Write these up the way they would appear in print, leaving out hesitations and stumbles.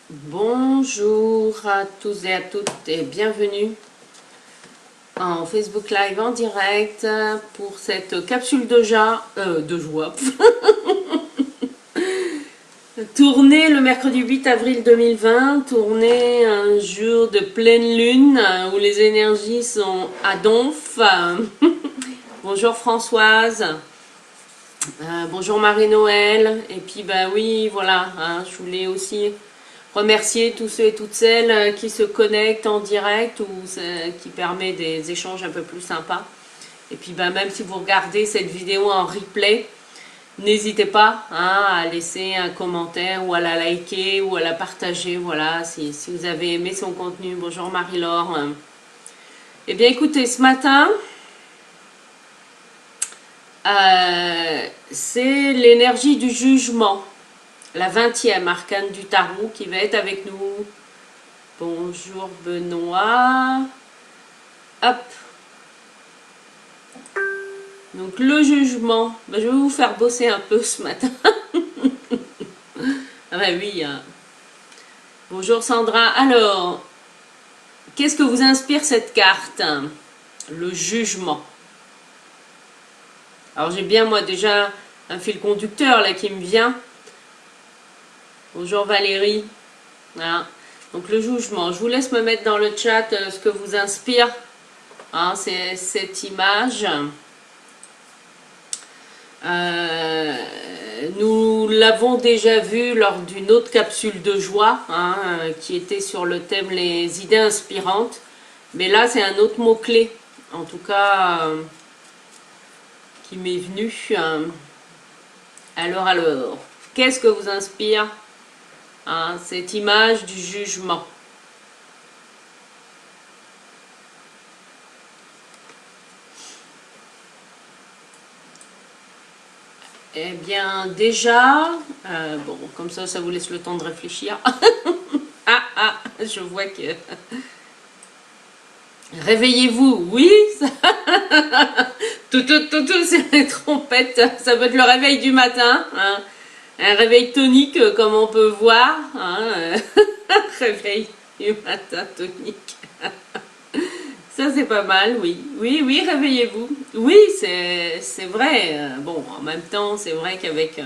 Bonjour à tous et à toutes et bienvenue en Facebook Live en direct pour cette capsule de joie. Tournée le mercredi 8 avril 2020, tournée un jour de pleine lune où les énergies sont à donf. Bonjour Françoise, bonjour Marie-Noël, et puis bah oui voilà, je voulais aussi remercier tous ceux et toutes celles qui se connectent en direct ou qui permet des échanges un peu plus sympas. Et puis ben, même si vous regardez cette vidéo en replay, n'hésitez pas à laisser un commentaire ou à la liker ou à la partager. Voilà, si vous avez aimé son contenu. Bonjour Marie-Laure. Eh bien écoutez, ce matin, c'est l'énergie du jugement. La 20e arcane du tarot qui va être avec nous. Bonjour Benoît. Hop. Donc le jugement. Ben, je vais vous faire bosser un peu ce matin. Ah ben oui. Bonjour Sandra. Alors, qu'est-ce que vous inspire cette carte? Le jugement. Alors j'ai bien moi déjà un fil conducteur là qui me vient. Bonjour Valérie. Voilà. Donc le jugement, je vous laisse me mettre dans le chat ce que vous inspire c'est cette image. Nous l'avons déjà vu lors d'une autre capsule de joie qui était sur le thème les idées inspirantes. Mais là c'est un autre mot-clé, en tout cas qui m'est venu. Alors, qu'est-ce que vous inspire cette image du jugement? Eh bien déjà, bon comme ça vous laisse le temps de réfléchir. Je vois que... Réveillez-vous, oui, tout, c'est les trompettes, ça peut être le réveil du matin, un réveil tonique comme on peut voir, réveil du matin tonique. Ça c'est pas mal, oui. Oui, réveillez-vous. Oui, c'est vrai. Bon, en même temps, c'est vrai qu'avec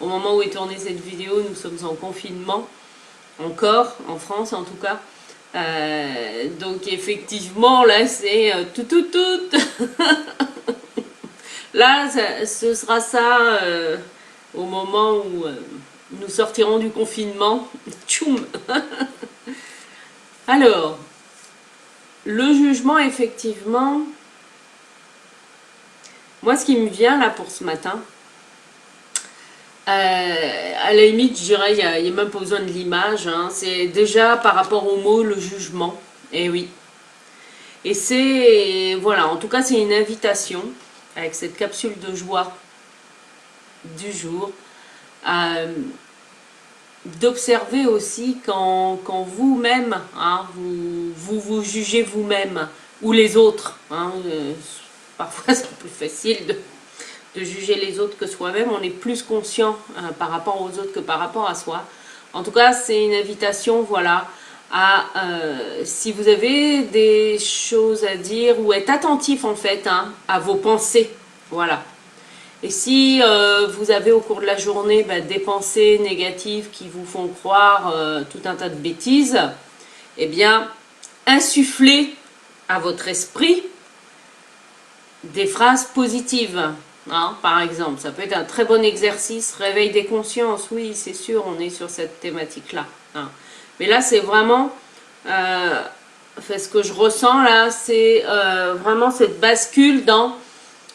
au moment où est tournée cette vidéo, nous sommes en confinement, encore, en France en tout cas. Donc effectivement, là c'est tout. Là, ce sera ça au moment où nous sortirons du confinement. Tchoum. Alors, le jugement, effectivement, moi ce qui me vient là pour ce matin, à la limite, je dirais, il n'y a même pas besoin de l'image, c'est déjà par rapport au mot, le jugement, et oui. Et c'est, voilà, en tout cas c'est une invitation, avec cette capsule de joie du jour, d'observer aussi quand vous-même, vous jugez vous-même, ou les autres, parfois c'est plus facile de juger les autres que soi-même, on est plus conscient par rapport aux autres que par rapport à soi. En tout cas, c'est une invitation, voilà, à, si vous avez des choses à dire, ou être attentif en fait à vos pensées, voilà. Et si vous avez au cours de la journée des pensées négatives qui vous font croire tout un tas de bêtises, eh bien, insufflez à votre esprit des phrases positives. Par exemple, ça peut être un très bon exercice, réveil des consciences, oui c'est sûr, on est sur cette thématique là. Mais là c'est vraiment, ce que je ressens là, c'est vraiment cette bascule dans,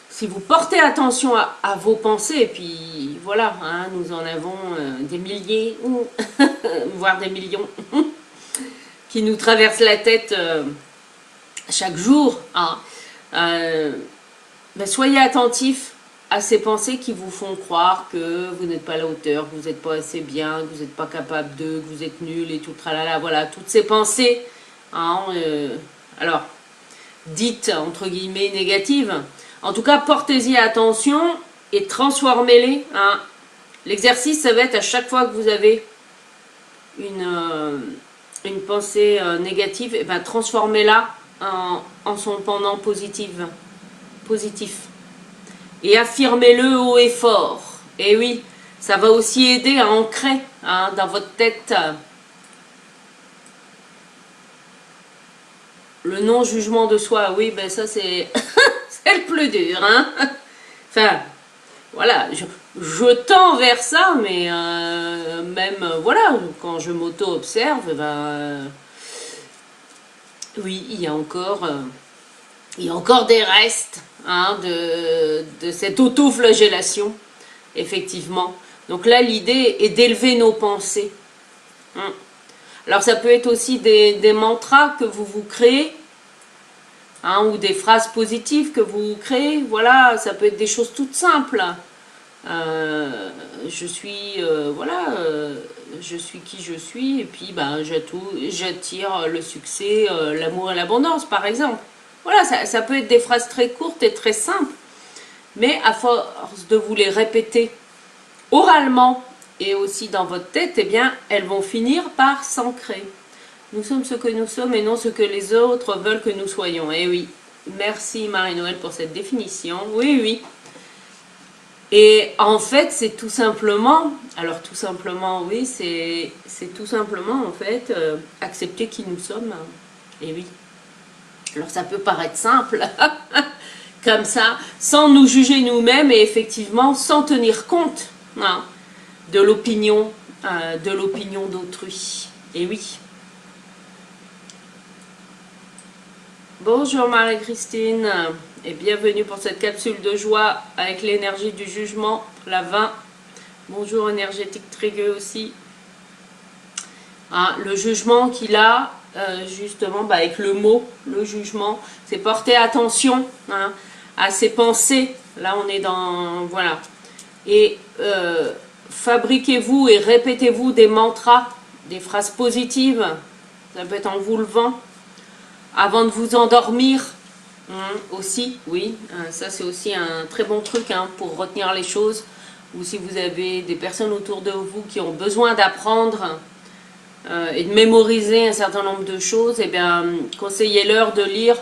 si vous portez attention à vos pensées, et puis voilà, nous en avons des milliers, voire des millions, qui nous traversent la tête chaque jour. Soyez attentifs à ces pensées qui vous font croire que vous n'êtes pas à la hauteur, que vous n'êtes pas assez bien, que vous n'êtes pas capable de, que vous êtes nul et tout, tralala, voilà, toutes ces pensées, alors, dites entre guillemets négatives. En tout cas, portez-y attention et transformez-les. L'exercice, ça va être à chaque fois que vous avez une pensée négative, et ben transformez-la en son pendant positif. Et affirmez-le haut et fort. Et oui, ça va aussi aider à ancrer dans votre tête le non-jugement de soi. Oui, ben ça c'est c'est le plus dur. Hein. Enfin, voilà, je tends vers ça, mais même, voilà, quand je m'auto-observe, oui, il y a encore des restes de cette auto-flagellation, effectivement. Donc là, l'idée est d'élever nos pensées. Hein. Alors ça peut être aussi des mantras que vous créez, ou des phrases positives que vous créez. Voilà, ça peut être des choses toutes simples. Je suis je suis qui je suis, et puis j'attire le succès, l'amour et l'abondance, par exemple. Voilà, ça peut être des phrases très courtes et très simples, mais à force de vous les répéter oralement et aussi dans votre tête, eh bien, elles vont finir par s'ancrer. Nous sommes ce que nous sommes et non ce que les autres veulent que nous soyons. Eh oui, merci Marie-Noël pour cette définition. Oui, oui. Et en fait, c'est tout simplement, alors tout simplement, oui, c'est tout simplement en fait accepter qui nous sommes. Et oui. Alors ça peut paraître simple, comme ça, sans nous juger nous-mêmes et effectivement sans tenir compte de l'opinion d'autrui. Et oui. Bonjour Marie-Christine et bienvenue pour cette capsule de joie avec l'énergie du jugement, la 20. Bonjour énergétique Trigger aussi. Le jugement qu'il a, justement, avec le mot, le jugement, c'est porter attention à ses pensées. Là on est dans, voilà. Et fabriquez-vous et répétez-vous des mantras, des phrases positives, ça peut être en vous levant, avant de vous endormir aussi, oui, ça c'est aussi un très bon truc pour retenir les choses, ou si vous avez des personnes autour de vous qui ont besoin d'apprendre et de mémoriser un certain nombre de choses, eh bien, conseillez-leur de lire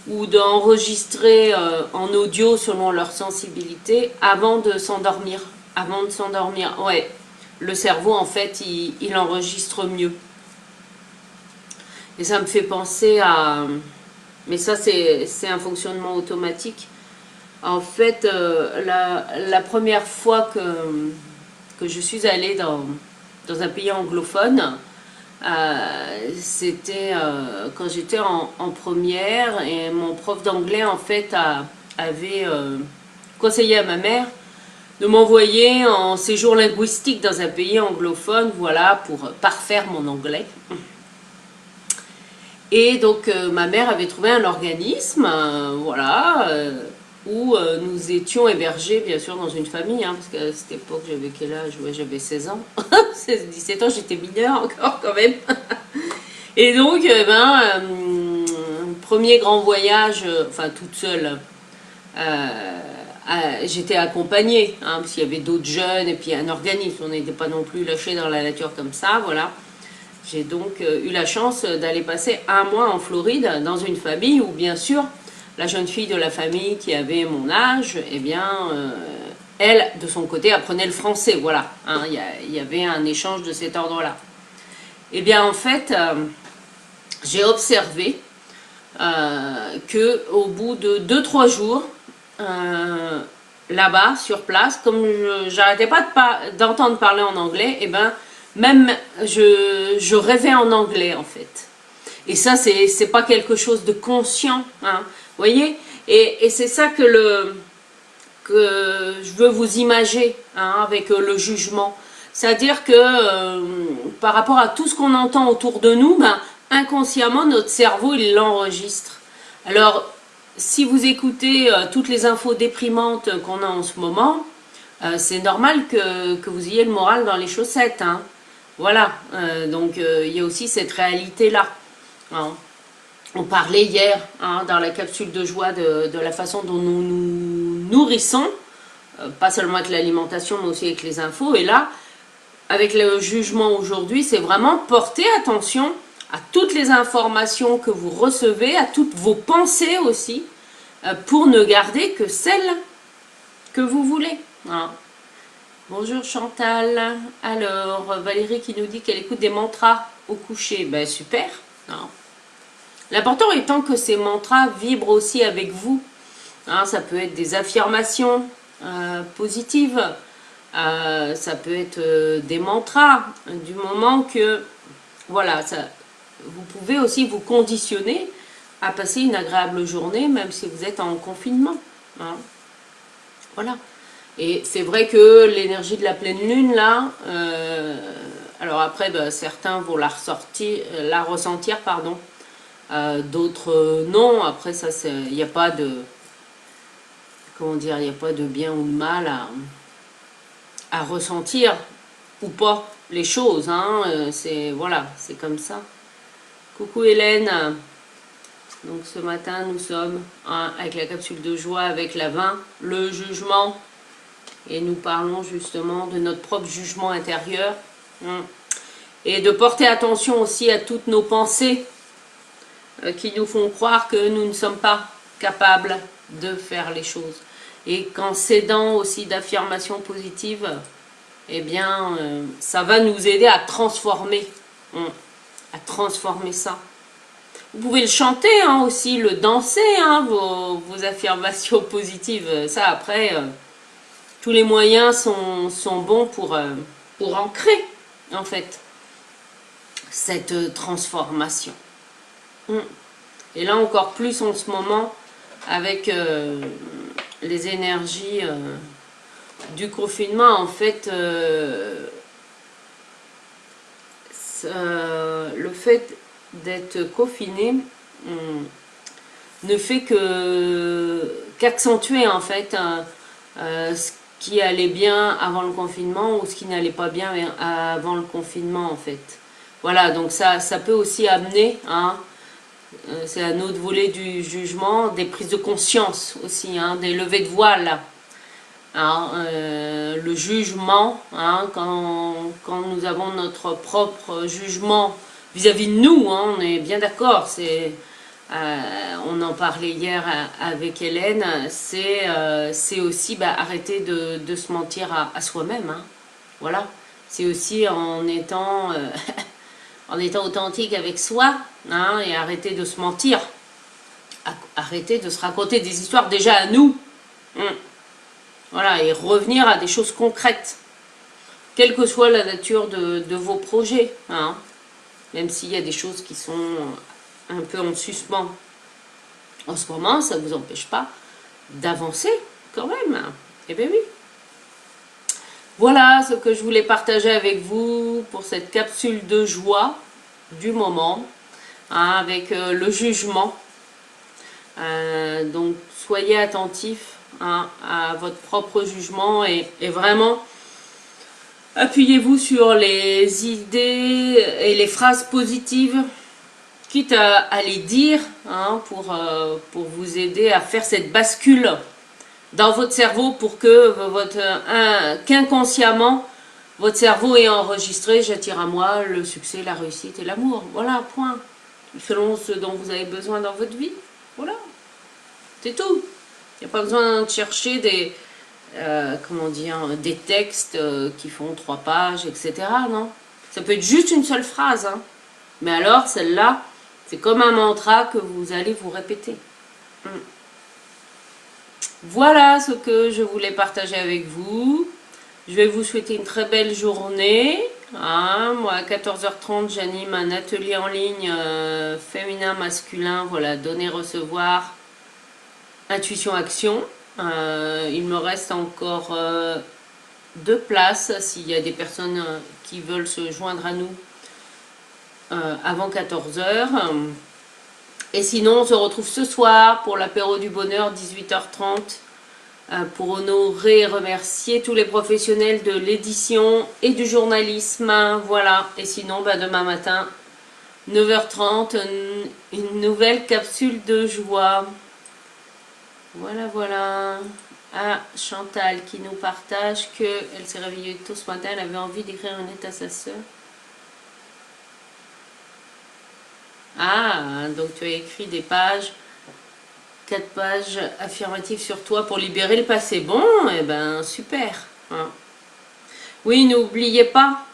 ou d'enregistrer en audio selon leur sensibilité avant de s'endormir. Avant de s'endormir, ouais, le cerveau en fait il enregistre mieux. Et ça me fait penser à... Mais ça, c'est un fonctionnement automatique. En fait, la première fois que je suis allée dans un pays anglophone, c'était quand j'étais en première, et mon prof d'anglais, en fait, avait conseillé à ma mère de m'envoyer en séjour linguistique dans un pays anglophone, voilà, pour parfaire mon anglais. Et donc ma mère avait trouvé un organisme, voilà, où nous étions hébergés bien sûr dans une famille, parce qu'à cette époque j'avais quel âge? Ouais, j'avais 16 ans, 17 ans, j'étais mineure encore quand même. Et donc, premier grand voyage, enfin toute seule, j'étais accompagnée, parce qu'il y avait d'autres jeunes et puis un organisme, on n'était pas non plus lâchés dans la nature comme ça, voilà. J'ai donc eu la chance d'aller passer un mois en Floride dans une famille où, bien sûr, la jeune fille de la famille qui avait mon âge, eh bien, elle, de son côté, apprenait le français. Voilà, il y avait un échange de cet ordre-là. Eh bien, en fait, j'ai observé qu'au bout de 2-3 jours, là-bas, sur place, comme j'arrêtais pas d'entendre parler en anglais, eh ben, même je rêvais en anglais en fait. Et ça, c'est pas quelque chose de conscient, vous voyez. Et c'est ça que je veux vous imager avec le jugement. C'est-à-dire que par rapport à tout ce qu'on entend autour de nous, inconsciemment, notre cerveau, il l'enregistre. Alors, si vous écoutez toutes les infos déprimantes qu'on a en ce moment, c'est normal que vous ayez le moral dans les chaussettes. Voilà, donc il y a aussi cette réalité-là. On parlait hier dans la capsule de joie de la façon dont nous nous nourrissons, pas seulement avec l'alimentation mais aussi avec les infos. Et là, avec le jugement aujourd'hui, c'est vraiment porter attention à toutes les informations que vous recevez, à toutes vos pensées aussi, pour ne garder que celles que vous voulez. Voilà. Bonjour Chantal. Alors, Valérie qui nous dit qu'elle écoute des mantras au coucher. Ben super. L'important étant que ces mantras vibrent aussi avec vous. Ça peut être des affirmations positives. Ça peut être des mantras. Du moment que, voilà, vous pouvez aussi vous conditionner à passer une agréable journée, même si vous êtes en confinement. Voilà. Et c'est vrai que l'énergie de la pleine lune, là, alors après, certains vont la ressentir, pardon. D'autres non. Après, ça, il n'y a pas de, comment dire, il n'y a pas de bien ou de mal à ressentir ou pas les choses. Voilà, c'est comme ça. Coucou Hélène. Donc ce matin, nous sommes avec la capsule de joie, avec la 20, le jugement. Et nous parlons justement de notre propre jugement intérieur. Et de porter attention aussi à toutes nos pensées qui nous font croire que nous ne sommes pas capables de faire les choses. Et qu'en s'aidant aussi d'affirmations positives, eh bien, ça va nous aider à transformer ça. Vous pouvez le chanter aussi, le danser, vos affirmations positives. Ça, après, tous les moyens sont bons pour ancrer, en fait, cette transformation. Et là, encore plus en ce moment, avec les énergies du confinement, en fait, le fait d'être confiné ne fait qu'accentuer en fait ce qui allait bien avant le confinement ou ce qui n'allait pas bien avant le confinement en fait. Voilà, donc ça peut aussi amener, c'est un autre volet du jugement, des prises de conscience aussi, des levées de voile. Le jugement, quand nous avons notre propre jugement vis-à-vis de nous, on est bien d'accord, on en parlait hier avec Hélène, c'est aussi arrêter de se mentir à soi-même. Voilà, c'est aussi en étant, en étant authentique avec soi, et arrêter de se mentir, arrêter de se raconter des histoires déjà à nous. Voilà, et revenir à des choses concrètes, quelle que soit la nature de vos projets, même s'il y a des choses qui sont un peu en suspens en ce moment, ça ne vous empêche pas d'avancer quand même. Eh bien oui. Voilà ce que je voulais partager avec vous pour cette capsule de joie du moment, avec le jugement. Donc soyez attentifs à votre propre jugement et vraiment appuyez-vous sur les idées et les phrases positives, quitte à les dire pour vous aider à faire cette bascule dans votre cerveau pour que qu'inconsciemment votre cerveau ait enregistré: j'attire à moi le succès, la réussite et l'amour. Voilà, point. Selon ce dont vous avez besoin dans votre vie. Voilà. C'est tout. Il n'y a pas besoin de chercher des textes qui font 3 pages, etc. Non. Ça peut être juste une seule phrase. Mais alors, celle-là, c'est comme un mantra que vous allez vous répéter. Voilà ce que je voulais partager avec vous. Je vais vous souhaiter une très belle journée. Moi, à 14h30, j'anime un atelier en ligne féminin, masculin. Voilà, donner, recevoir, intuition, action. Il me reste encore 2 places s'il y a des personnes qui veulent se joindre à nous avant 14h. Et sinon, on se retrouve ce soir pour l'apéro du bonheur, 18h30, pour honorer et remercier tous les professionnels de l'édition et du journalisme. Voilà. Et sinon, demain matin, 9h30, une nouvelle capsule de joie. Voilà, voilà. Ah, Chantal qui nous partage qu'elle s'est réveillée tôt ce matin, elle avait envie d'écrire une lettre à sa sœur. Ah, donc tu as écrit des pages, 4 pages affirmatives sur toi pour libérer le passé. Bon, eh ben super. Hein. Oui, n'oubliez pas,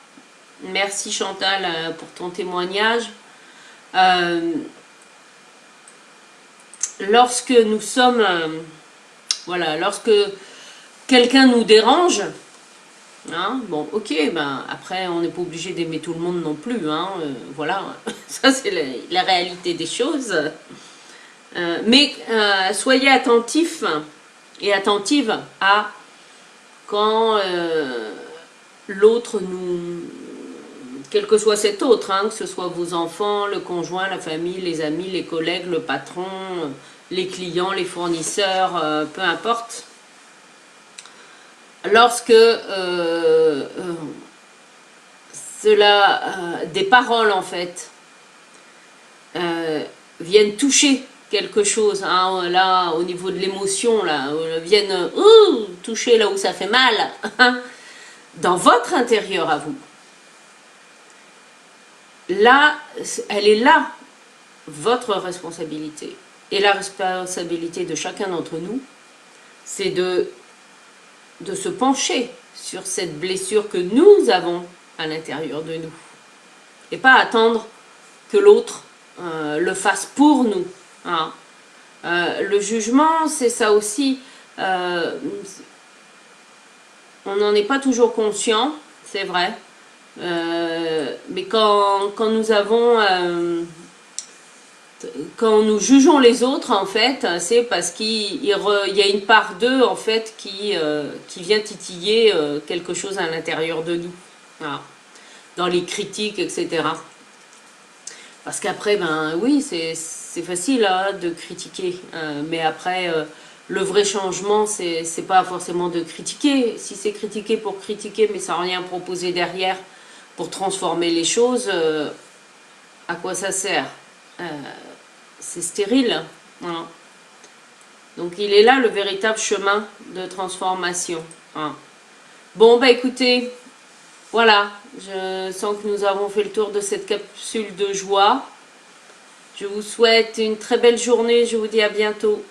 merci Chantal pour ton témoignage. Euh, lorsque nous sommes, voilà, lorsque quelqu'un nous dérange, hein, bon, ok, ben après on n'est pas obligé d'aimer tout le monde non plus, hein, voilà, ça c'est la réalité des choses. Mais soyez attentifs et attentives à quand l'autre nous, quel que soit cet autre, hein, que ce soit vos enfants, le conjoint, la famille, les amis, les collègues, le patron, les clients, les fournisseurs, peu importe. Lorsque des paroles en fait viennent toucher quelque chose, hein, là au niveau de l'émotion, là viennent toucher là où ça fait mal, dans votre intérieur à vous. Là, elle est là, votre responsabilité. Et la responsabilité de chacun d'entre nous, c'est de se pencher sur cette blessure que nous avons à l'intérieur de nous. Et pas attendre que l'autre le fasse pour nous. Hein. Le jugement, c'est ça aussi. On n'en est pas toujours conscient, c'est vrai. Mais quand nous avons... quand nous jugeons les autres, en fait, c'est parce qu'il y a une part d'eux, en fait, qui vient titiller quelque chose à l'intérieur de nous. Voilà. Dans les critiques, etc. Parce qu'après, ben oui, c'est facile hein, de critiquer. Mais après, le vrai changement, c'est pas forcément de critiquer. Si c'est critiquer pour critiquer, mais sans rien proposer derrière pour transformer les choses, à quoi ça sert c'est stérile. Voilà. Donc il est là le véritable chemin de transformation. Voilà. Bon, bah écoutez, voilà, je sens que nous avons fait le tour de cette capsule de joie. Je vous souhaite une très belle journée, je vous dis à bientôt.